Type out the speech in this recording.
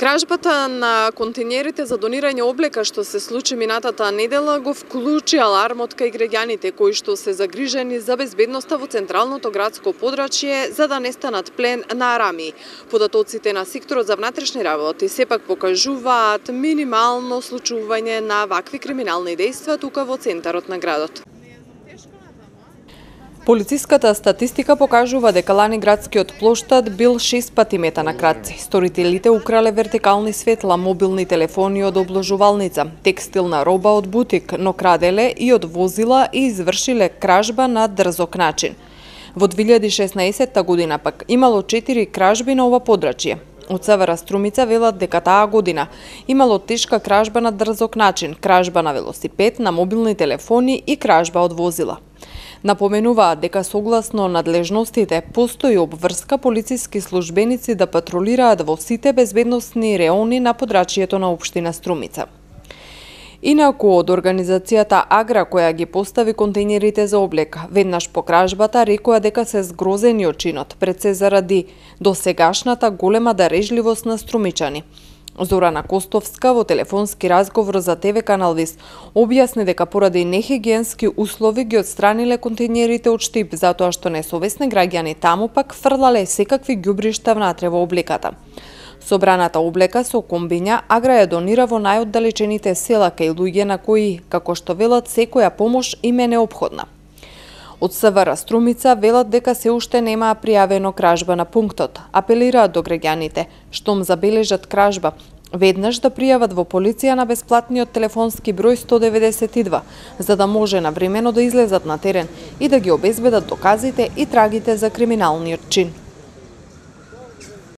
Кражбата на контејнерите за донирање облека што се случи минатата недела го вклучи алармот кај граѓаните кои што се загрижени за безбедноста во централното градско подрачје за да не станат плен на арами. Податоците на секторот за внатрешни работи сепак покажуваат минимално случување на вакви криминални дејства тука во центарот на градот. Полициската статистика покажува дека лани градскиот плоштад бил 6 пати мета на кратци. Сторителите украле вертикални светла, мобилни телефони од обложувалница, текстилна роба од бутик, но краделе и од возила и извршиле кражба на дрзок начин. Во 2016 година пак имало 4 кражби на ова подрачје. Од СВР Струмица велат дека таа година имало тешка кражба на дрзок начин, кражба на велосипед, на мобилни телефони и кражба од возила. Напоменуваат дека согласно надлежностите постои обврска полициски службеници да патролираат во сите безбедносни реони на подрачјето на општина Струмица. Инаку од организацијата Агра која ги постави контејнерите за облека, веднаш по кражбата рекоа дека се згрозени од чинот, пред се заради досегашната голема дарежливост на струмичани. Зорана Костовска во телефонски разговор за ТВ канал Вис објасни дека поради нехигиенски услови ги отстраниле контејнерите од Штип затоа што несовесни граѓани таму пак фрлале секакви ѓубришта внатре во облеката. Собраната облека со комбиња Агра ја донира во најоддалечените села кај луѓе на кои, како што велат, секоја помош им е неопходна. Од СВР Струмица велат дека се уште немаа пријавено кражба на пунктот. Апелираат до граѓаните, штом забележат кражба, веднаш да пријават во полиција на бесплатниот телефонски број 192, за да може навремено да излезат на терен и да ги обезбедат доказите и трагите за криминалниот чин.